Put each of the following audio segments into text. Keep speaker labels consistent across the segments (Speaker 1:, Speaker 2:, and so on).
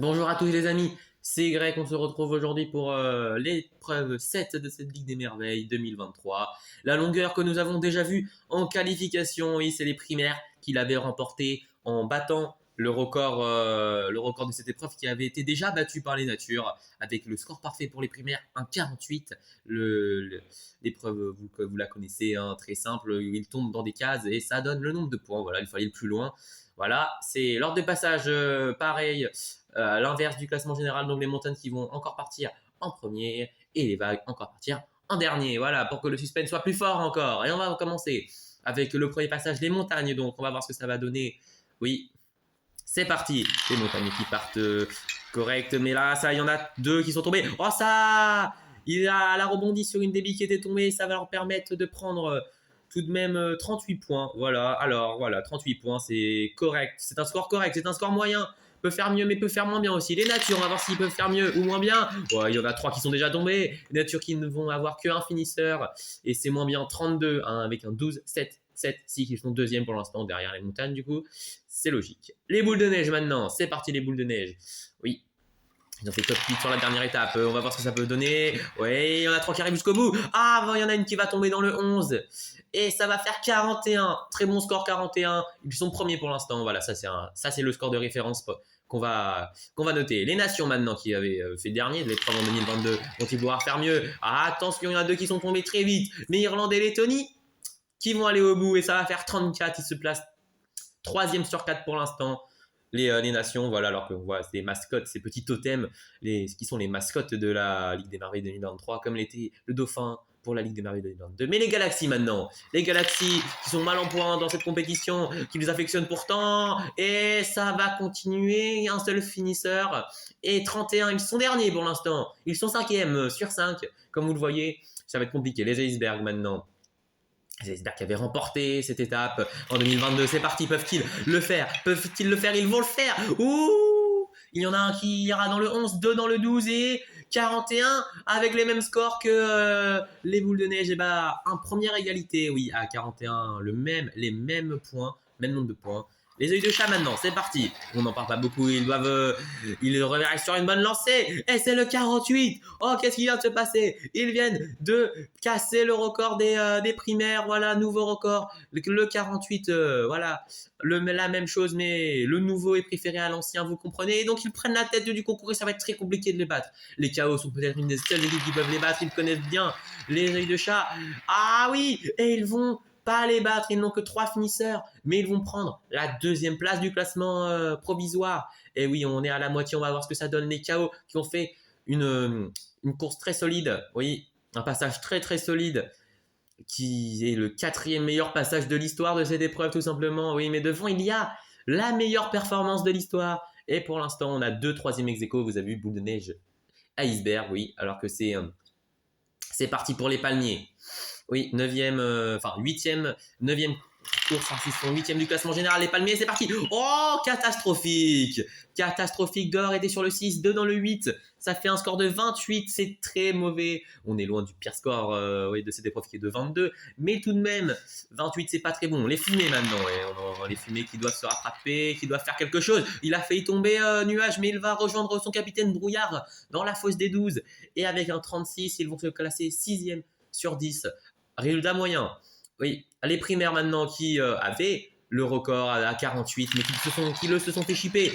Speaker 1: Bonjour à tous les amis, c'est Greg, on se retrouve aujourd'hui pour l'épreuve 7 de cette Ligue des Merveilles 2023. La longueur que nous avons déjà vue en qualification, oui, c'est les primaires qu'il avait remporté en battant le record de cette épreuve qui avait été déjà battu par les natures avec le score parfait pour les primaires, un 48. L'épreuve, vous la connaissez, hein, très simple, il tombe dans des cases et ça donne le nombre de points, voilà, il fallait le plus loin. Voilà, c'est l'ordre de passage pareil à l'inverse du classement général, donc les montagnes qui vont encore partir en premier et les vagues encore partir en dernier. Voilà, pour que le suspense soit plus fort encore. Et on va commencer avec le premier passage, les montagnes. Donc, on va voir ce que ça va donner. Oui, c'est parti. Les montagnes qui partent correct, mais là, ça, il y en a deux qui sont tombés. Oh, ça elle a rebondi sur une débit qui était tombée. Ça va leur permettre de prendre tout de même 38 points. Voilà, alors voilà, 38 points, c'est correct. C'est un score correct, c'est un score moyen. Peut faire mieux, mais peut faire moins bien aussi. Les natures, on va voir s'ils peuvent faire mieux ou moins bien. Ouais, il y en a 3 qui sont déjà tombés. Les natures qui ne vont avoir qu'un finisseur. Et c'est moins bien 32 hein, avec un 12, 7, 7, 6 qui sont deuxième pour l'instant derrière les montagnes du coup. C'est logique. Les boules de neige maintenant. C'est parti les boules de neige. Oui, ils ont fait top 8 sur la dernière étape. On va voir ce que ça peut donner. Ouais, il y en a 3 qui arrivent jusqu'au bout. Ah, il y en a une qui va tomber dans le 11. Et ça va faire 41. Très bon score 41. Ils sont premiers pour l'instant. Voilà, ça c'est le score de référence qu'on va noter. Les nations maintenant qui avaient fait dernier de l'épreuve en 2022 vont-ils vouloir faire mieux? Ah, attention, il y en a 2 qui sont tombés très vite. Mais Irlande et Lettonie qui vont aller au bout et ça va faire 34. Ils se placent 3e sur 4 pour l'instant. Les nations, voilà, alors que voit ces mascottes, ces petits totems, qui sont les mascottes de la Ligue des Merveilles 2023, comme l'était le Dauphin pour la Ligue des Merveilles 2022. Mais les galaxies maintenant, les galaxies qui sont mal en point dans cette compétition, qui les affectionnent pourtant, et ça va continuer, un seul finisseur, et 31, ils sont derniers pour l'instant, ils sont 5e sur 5, comme vous le voyez, ça va être compliqué. Les icebergs maintenant, les icebergs qui avaient remporté cette étape en 2022. C'est parti, peuvent-ils le faire? Peuvent-ils le faire? Ils vont le faire. Ouh! Il y en a un qui ira dans le 11, 2 dans le 12 et 41 avec les mêmes scores que les boules de neige. Et bah, un première égalité, oui, à 41, les mêmes points, même nombre de points. Les œils de chat maintenant, c'est parti. On n'en parle pas beaucoup, ils reviennent sur une bonne lancée. Et c'est le 48. Oh, qu'est-ce qui vient de se passer? Ils viennent de casser le record des primaires. Voilà, nouveau record. Le 48, voilà. La même chose, mais le nouveau est préféré à l'ancien, vous comprenez? Et donc, ils prennent la tête du concours et ça va être très compliqué de les battre. Les KO sont peut-être une des seules équipes qui peuvent les battre. Ils connaissent bien les œils de chat. Ah oui, et ils vont pas les battre, ils n'ont que 3 finisseurs, mais ils vont prendre la 2e place du classement provisoire. Et oui, on est à la moitié, on va voir ce que ça donne. Les KO qui ont fait une course très solide, oui, un passage très très solide, qui est le 4e meilleur passage de l'histoire de cette épreuve tout simplement. Oui, mais devant, il y a la meilleure performance de l'histoire. Et pour l'instant, on a 2 3e ex-aequo, vous avez vu, boule de neige, iceberg, oui, alors que c'est parti pour les palmiers. Oui, 8e, 9e course, ils sont 8e du classement général. Les palmiers, c'est parti. Oh, catastrophique. Catastrophique. Dehors était sur le 6, 2 dans le 8. Ça fait un score de 28. C'est très mauvais. On est loin du pire score oui, de cette épreuve qui est de 22. Mais tout de même, 28, c'est pas très bon. Les fumées maintenant. Les fumées qui doivent se rattraper, qui doivent faire quelque chose. Il a failli tomber nuage, mais il va rejoindre son capitaine Brouillard dans la fosse des 12. Et avec un 36, ils vont se classer 6e sur 10. Résultat moyen. Oui, les primaires maintenant qui avaient le record à 48, mais qui se sont fait chipper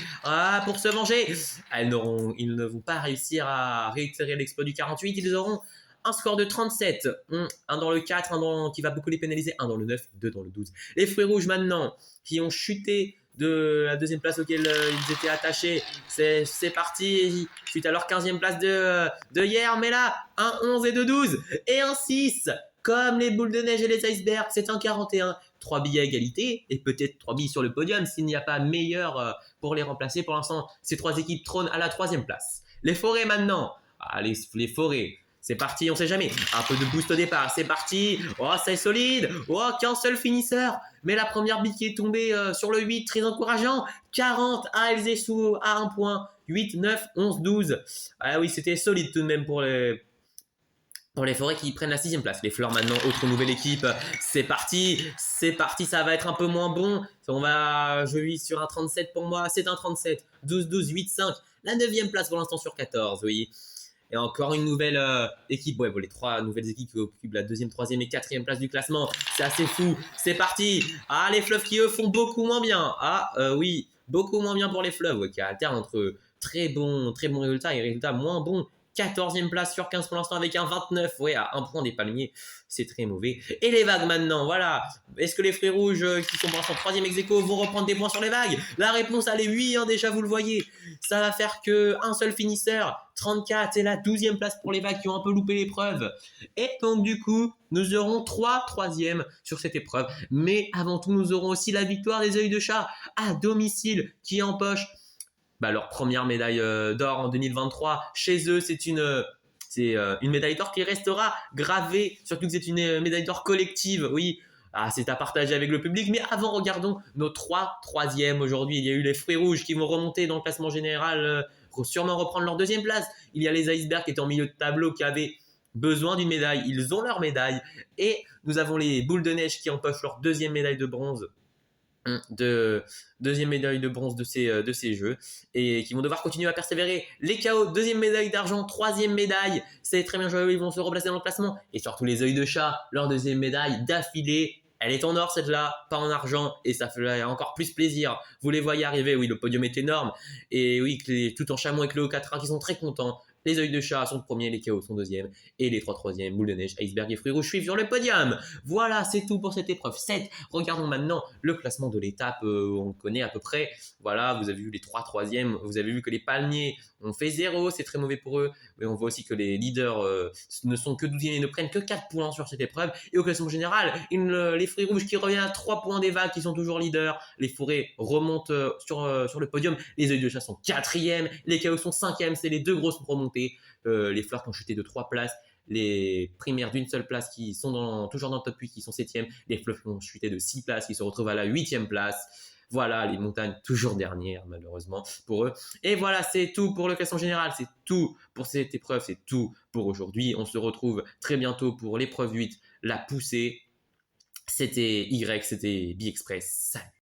Speaker 1: pour se venger. Ils ne vont pas réussir à réitérer l'exploit du 48. Ils auront un score de 37. Un dans le 4, qui va beaucoup les pénaliser. Un dans le 9, 2 dans le 12. Les fruits rouges maintenant qui ont chuté de la 2e place auquel ils étaient attachés. C'est parti suite à leur 15e place de hier. Mais là, un 11 et 2 12 et un 6. Comme les boules de neige et les icebergs, c'est un 41. 3 billes à égalité et peut-être 3 billes sur le podium s'il n'y a pas meilleur pour les remplacer. Pour l'instant, ces 3 équipes trônent à la 3e place. Les forêts maintenant. Les forêts. C'est parti, on sait jamais. Un peu de boost au départ, c'est parti. Oh, c'est solide. Oh, qu'un seul finisseur. Mais la première bille qui est tombée sur le 8, très encourageant. 40 à Elzessou à 1 point. 8, 9, 11, 12. Ah oui, c'était solide tout de même pour pour les forêts qui prennent la 6e place. Les fleurs maintenant, autre nouvelle équipe. C'est parti, ça va être un peu moins bon. Je vis sur un 37 pour moi, c'est un 37. 12-12, 8-5. La 9e place pour l'instant sur 14, oui. Et encore une nouvelle équipe. Ouais, bon, les 3 nouvelles équipes qui occupent la 2e, 3e et 4e place du classement. C'est assez fou. C'est parti. Ah, les fleuves qui eux font beaucoup moins bien. Ah, oui, beaucoup moins bien pour les fleuves, ouais, qui alternent entre très bons résultats et résultats moins bons. 14e place sur 15 pour l'instant avec un 29, ouais, à 1 point des palmiers, c'est très mauvais. Et les vagues maintenant, voilà. Est-ce que les fruits rouges qui sont pour l'instant 3e ex-aequo vont reprendre des points sur les vagues? La réponse, elle est oui, hein, déjà vous le voyez. Ça va faire qu'un seul finisseur, 34, et la 12e place pour les vagues qui ont un peu loupé l'épreuve. Et donc du coup, nous aurons 3 3e sur cette épreuve. Mais avant tout, nous aurons aussi la victoire des œils de chat à domicile qui empoche leur première médaille d'or en 2023. Chez eux, c'est une médaille d'or qui restera gravée, surtout que c'est une médaille d'or collective. Oui, c'est à partager avec le public. Mais avant, regardons nos 3 3e aujourd'hui. Il y a eu les fruits rouges qui vont remonter dans le classement général, sûrement reprendre leur 2e place. Il y a les icebergs qui étaient en milieu de tableau, qui avaient besoin d'une médaille. Ils ont leur médaille. Et nous avons les boules de neige qui empochent leur 2e médaille de bronze. Deuxième médaille de bronze de ces jeux et qui vont devoir continuer à persévérer. Les KO, 2e médaille d'argent, 3e médaille, c'est très bien joué, ils vont se replacer dans le classement. Et surtout les œils de chat, leur 2e médaille d'affilée. Elle est en or celle-là, pas en argent, et ça fait encore plus plaisir. Vous les voyez arriver, oui, le podium est énorme, et oui, tout en chameau avec le O4 qui sont très contents. Les œils de chat sont premiers, les KO sont 2e, et les 3 3e, boule de neige, iceberg et fruits rouges suivent sur le podium. Voilà, c'est tout pour cette épreuve 7. Regardons maintenant le classement de l'étape, on le connaît à peu près. Voilà, vous avez vu les 3 3e, vous avez vu que les palmiers ont fait 0, c'est très mauvais pour eux. Mais on voit aussi que les leaders ne sont que 12e et ne prennent que 4 points sur cette épreuve. Et au classement général, les fruits rouges qui reviennent à 3 points des vagues qui sont toujours leaders. Les forêts remontent sur le podium. Les œils de chat sont 4e, les KO sont 5e, c'est les 2 grosses remontées. Les fleurs qui ont chuté de 3 places, les primaires d'une seule place qui sont toujours dans le top 8 qui sont 7e, les fleuves qui ont chuté de 6 places qui se retrouvent à la 8e place. Voilà, les montagnes toujours dernières malheureusement pour eux. Et voilà, c'est tout pour le classement général, c'est tout pour cette épreuve, c'est tout pour aujourd'hui. On se retrouve très bientôt pour l'épreuve 8, la poussée. C'était Y, c'était Bi-Express. Salut.